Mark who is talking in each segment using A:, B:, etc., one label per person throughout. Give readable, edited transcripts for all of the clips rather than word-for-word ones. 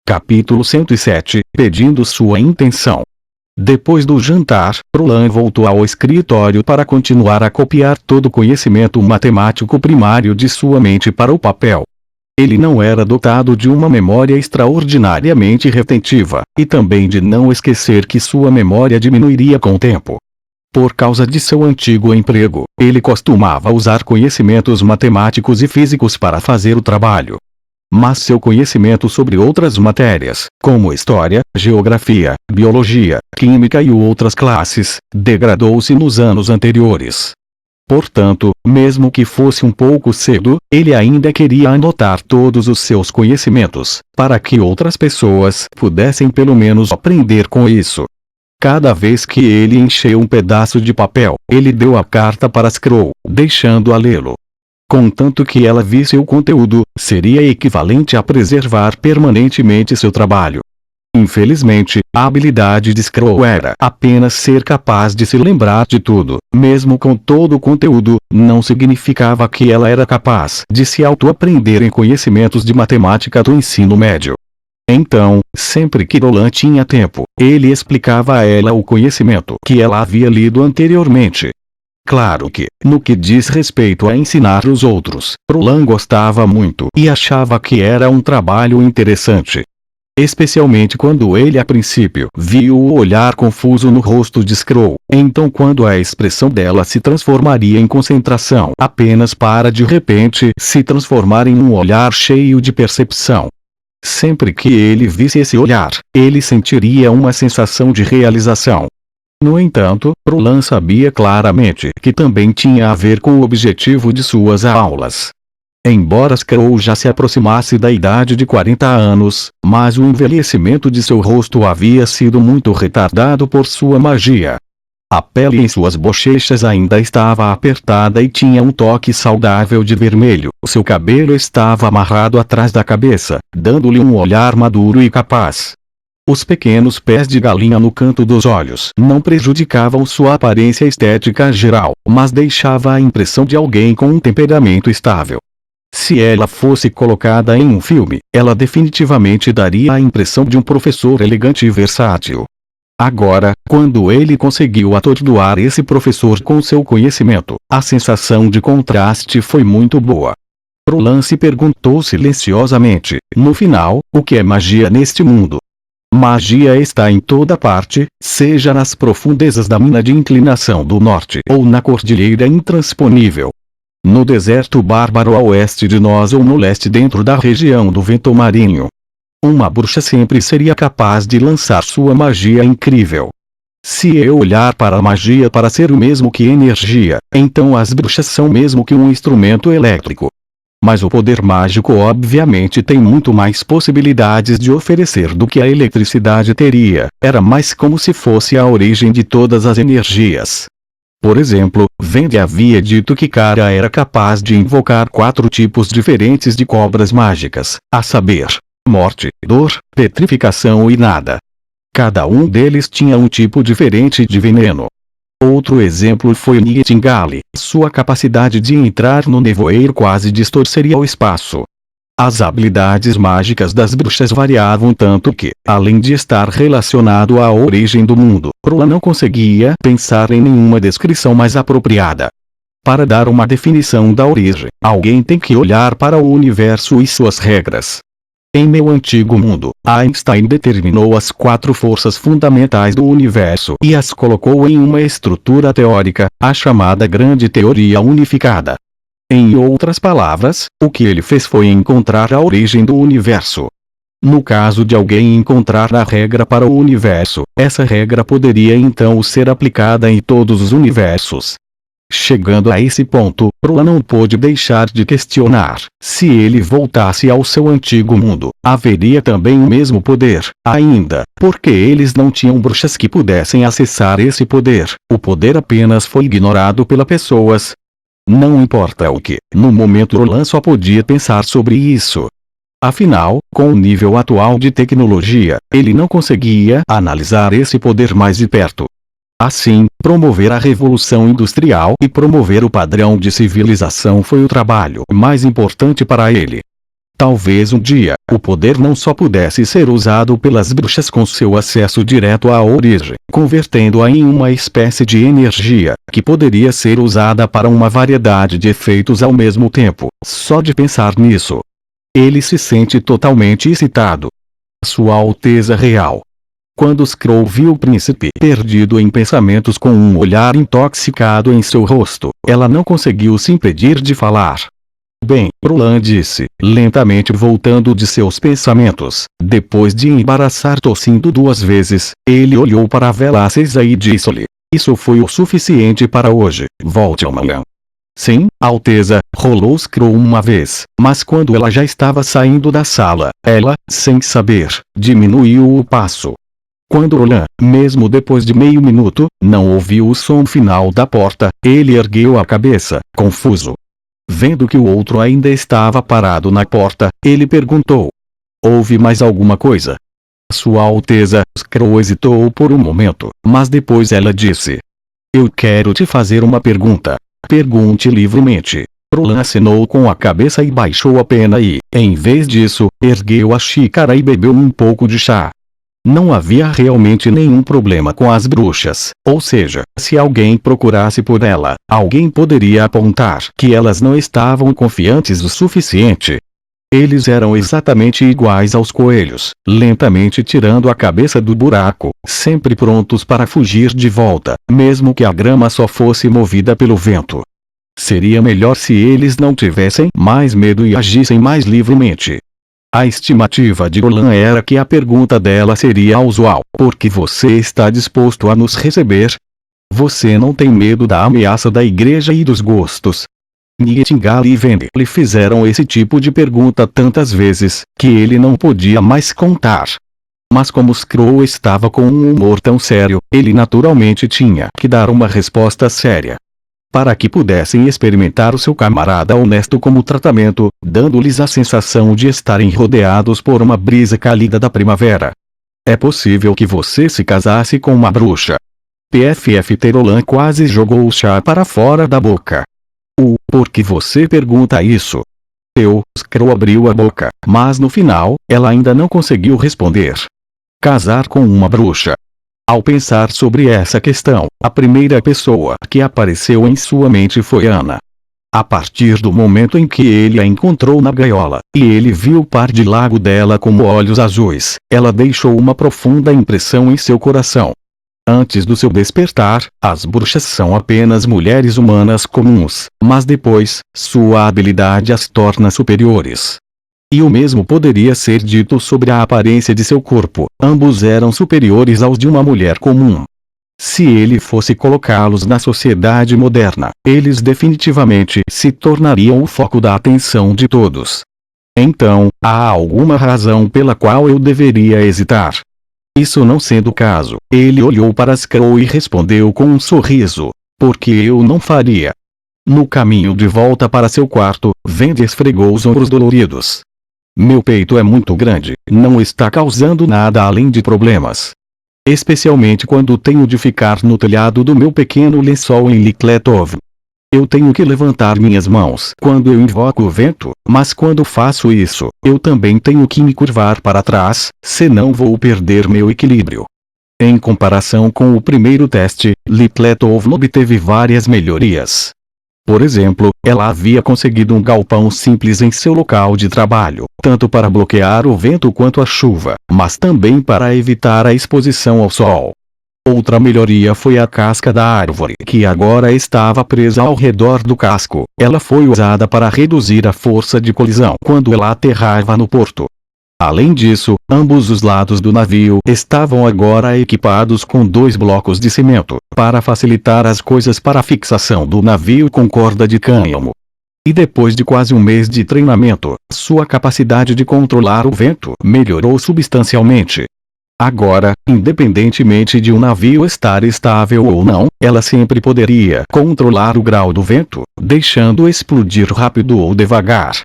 A: Capítulo 107, pedindo sua intenção. Depois do jantar, Roland voltou ao escritório para continuar a copiar todo o conhecimento matemático primário de sua mente para o papel. Ele não era dotado de uma memória extraordinariamente retentiva, e também de não esquecer que sua memória diminuiria com o tempo. Por causa de seu antigo emprego, ele costumava usar conhecimentos matemáticos e físicos para fazer o trabalho. Mas seu conhecimento sobre outras matérias, como história, geografia, biologia, química e outras classes, degradou-se nos anos anteriores. Portanto, mesmo que fosse um pouco cedo, ele ainda queria anotar todos os seus conhecimentos, para que outras pessoas pudessem pelo menos aprender com isso. Cada vez que ele encheu um pedaço de papel, ele deu a carta para Scroll, deixando-a lê-lo. Contanto que ela visse o conteúdo, seria equivalente a preservar permanentemente seu trabalho. Infelizmente, a habilidade de Scroll era apenas ser capaz de se lembrar de tudo, mesmo com todo o conteúdo, não significava que ela era capaz de se auto-aprender em conhecimentos de matemática do ensino médio. Então, sempre que Roland tinha tempo, ele explicava a ela o conhecimento que ela havia lido anteriormente. Claro que, no que diz respeito a ensinar os outros, Roland gostava muito e achava que era um trabalho interessante. Especialmente quando ele a princípio viu o olhar confuso no rosto de Scroll, então quando a expressão dela se transformaria em concentração apenas para de repente se transformar em um olhar cheio de percepção. Sempre que ele visse esse olhar, ele sentiria uma sensação de realização. No entanto, Roland sabia claramente que também tinha a ver com o objetivo de suas aulas. Embora Scroll já se aproximasse da idade de 40 anos, mas o envelhecimento de seu rosto havia sido muito retardado por sua magia. A pele em suas bochechas ainda estava apertada e tinha um toque saudável de vermelho. Seu cabelo estava amarrado atrás da cabeça, dando-lhe um olhar maduro e capaz. Os pequenos pés de galinha no canto dos olhos não prejudicavam sua aparência estética geral, mas deixava a impressão de alguém com um temperamento estável. Se ela fosse colocada em um filme, ela definitivamente daria a impressão de um professor elegante e versátil. Agora, quando ele conseguiu atordoar esse professor com seu conhecimento, a sensação de contraste foi muito boa. Roland se perguntou silenciosamente, no final, o que é magia neste mundo? Magia está em toda parte, seja nas profundezas da mina de inclinação do norte ou na cordilheira intransponível. No deserto bárbaro a oeste de nós ou no leste dentro da região do vento marinho. Uma bruxa sempre seria capaz de lançar sua magia incrível. Se eu olhar para a magia para ser o mesmo que energia, então as bruxas são mesmo que um instrumento elétrico. Mas o poder mágico obviamente tem muito mais possibilidades de oferecer do que a eletricidade teria. Era mais como se fosse a origem de todas as energias. Por exemplo, Vende havia dito que Kara era capaz de invocar 4 tipos diferentes de cobras mágicas, a saber, morte, dor, petrificação e nada. Cada um deles tinha um tipo diferente de veneno. Outro exemplo foi Nightingale, sua capacidade de entrar no nevoeiro quase distorceria o espaço. As habilidades mágicas das bruxas variavam tanto que, além de estar relacionado à origem do mundo, Roland não conseguia pensar em nenhuma descrição mais apropriada. Para dar uma definição da origem, alguém tem que olhar para o universo e suas regras. Em meu antigo mundo, Einstein determinou as 4 forças fundamentais do universo e as colocou em uma estrutura teórica, a chamada Grande Teoria Unificada. Em outras palavras, o que ele fez foi encontrar a origem do universo. No caso de alguém encontrar a regra para o universo, essa regra poderia então ser aplicada em todos os universos. Chegando a esse ponto, Roland não pôde deixar de questionar, se ele voltasse ao seu antigo mundo, haveria também o mesmo poder, ainda, porque eles não tinham bruxas que pudessem acessar esse poder, o poder apenas foi ignorado pelas pessoas. Não importa o que, no momento Roland só podia pensar sobre isso. Afinal, com o nível atual de tecnologia, ele não conseguia analisar esse poder mais de perto. Assim, promover a revolução industrial e promover o padrão de civilização foi o trabalho mais importante para ele. Talvez um dia, o poder não só pudesse ser usado pelas bruxas com seu acesso direto à origem, convertendo-a em uma espécie de energia, que poderia ser usada para uma variedade de efeitos ao mesmo tempo. Só de pensar nisso, ele se sente totalmente excitado. Sua Alteza Real. Quando Scroll viu o príncipe perdido em pensamentos com um olhar intoxicado em seu rosto, ela não conseguiu se impedir de falar. Bem, Roland disse, lentamente voltando de seus pensamentos. Depois de embaraçar tossindo 2 vezes, ele olhou para a vela acesa e disse-lhe: "Isso foi o suficiente para hoje, volte amanhã." "Sim, Alteza," rolou Scroll uma vez, mas quando ela já estava saindo da sala, ela, sem saber, diminuiu o passo. Quando Roland, mesmo depois de meio minuto, não ouviu o som final da porta, ele ergueu a cabeça, confuso. Vendo que o outro ainda estava parado na porta, ele perguntou: "Houve mais alguma coisa?" "Sua Alteza." Scroll hesitou por um momento, mas depois ela disse: "Eu quero te fazer uma pergunta." "Pergunte livremente." Roland acenou com a cabeça e baixou a pena e, em vez disso, ergueu a xícara e bebeu um pouco de chá. Não havia realmente nenhum problema com as bruxas, ou seja, se alguém procurasse por ela, alguém poderia apontar que elas não estavam confiantes o suficiente. Eles eram exatamente iguais aos coelhos, lentamente tirando a cabeça do buraco, sempre prontos para fugir de volta, mesmo que a grama só fosse movida pelo vento. Seria melhor se eles não tivessem mais medo e agissem mais livremente. A estimativa de Roland era que a pergunta dela seria usual: "Por que você está disposto a nos receber? Você não tem medo da ameaça da igreja e dos gostos?" Nightingale e Vende lhe fizeram esse tipo de pergunta tantas vezes, que ele não podia mais contar. Mas como Scroll estava com um humor tão sério, ele naturalmente tinha que dar uma resposta séria. Para que pudessem experimentar o seu camarada honesto como tratamento, dando-lhes a sensação de estarem rodeados por uma brisa cálida da primavera. "É possível que você se casasse com uma bruxa?" PFF Roland quase jogou o chá para fora da boca. Por que você pergunta isso?" Scroll abriu a boca, mas no final, ela ainda não conseguiu responder. Casar com uma bruxa. Ao pensar sobre essa questão, a primeira pessoa que apareceu em sua mente foi Ana. A partir do momento em que ele a encontrou na gaiola, e ele viu o par de lago dela como olhos azuis, ela deixou uma profunda impressão em seu coração. Antes do seu despertar, as bruxas são apenas mulheres humanas comuns, mas depois, sua habilidade as torna superiores. E o mesmo poderia ser dito sobre a aparência de seu corpo, ambos eram superiores aos de uma mulher comum. Se ele fosse colocá-los na sociedade moderna, eles definitivamente se tornariam o foco da atenção de todos. Então, há alguma razão pela qual eu deveria hesitar? Isso não sendo o caso, ele olhou para Scroll e respondeu com um sorriso: "Porque eu não faria?" No caminho de volta para seu quarto, Vende esfregou os ombros doloridos. "Meu peito é muito grande, não está causando nada além de problemas. Especialmente quando tenho de ficar no telhado do meu pequeno lençol em Likletov. Eu tenho que levantar minhas mãos quando eu invoco o vento, mas quando faço isso, eu também tenho que me curvar para trás, senão vou perder meu equilíbrio." Em comparação com o primeiro teste, Likletov obteve várias melhorias. Por exemplo, ela havia conseguido um galpão simples em seu local de trabalho, tanto para bloquear o vento quanto a chuva, mas também para evitar a exposição ao sol. Outra melhoria foi a casca da árvore que agora estava presa ao redor do casco. Ela foi usada para reduzir a força de colisão quando ela aterrava no porto. Além disso, ambos os lados do navio estavam agora equipados com 2 blocos de cimento, para facilitar as coisas para a fixação do navio com corda de cânhamo. E depois de quase um mês de treinamento, sua capacidade de controlar o vento melhorou substancialmente. Agora, independentemente de um navio estar estável ou não, ela sempre poderia controlar o grau do vento, deixando explodir rápido ou devagar.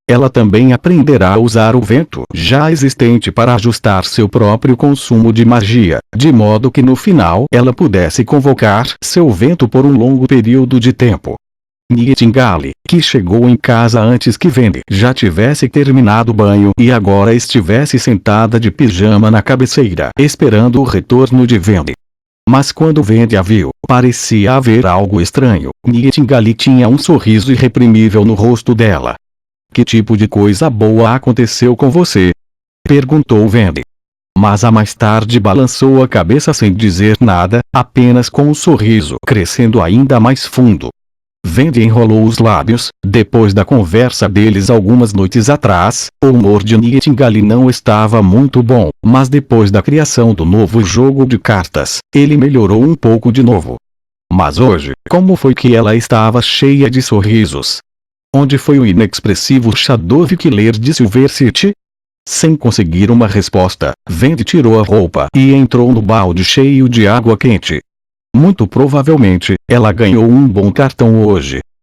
A: Ela também aprenderá a usar o vento já existente para ajustar seu próprio consumo de magia, de modo que no final ela pudesse convocar seu vento por um longo período de tempo. Nightingale, que chegou em casa antes que Wendy já tivesse terminado o banho e agora estivesse sentada de pijama na cabeceira esperando o retorno de Wendy. Mas quando Wendy a viu, parecia haver algo estranho. Nightingale tinha um sorriso irreprimível no rosto dela. "Que tipo de coisa boa aconteceu com você?" perguntou Wendy. Mas a mais tarde balançou a cabeça sem dizer nada, apenas com um sorriso crescendo ainda mais fundo. Wendy enrolou os lábios. Depois da conversa deles algumas noites atrás, o humor de Nightingale não estava muito bom, mas depois da criação do novo jogo de cartas, ele melhorou um pouco de novo. Mas hoje, como foi que ela estava cheia de sorrisos? Onde foi o inexpressivo Chadwick Ler de Silver City? Sem conseguir uma resposta, Wendy tirou a roupa e entrou no balde cheio de água quente. Muito provavelmente, ela ganhou um bom cartão hoje.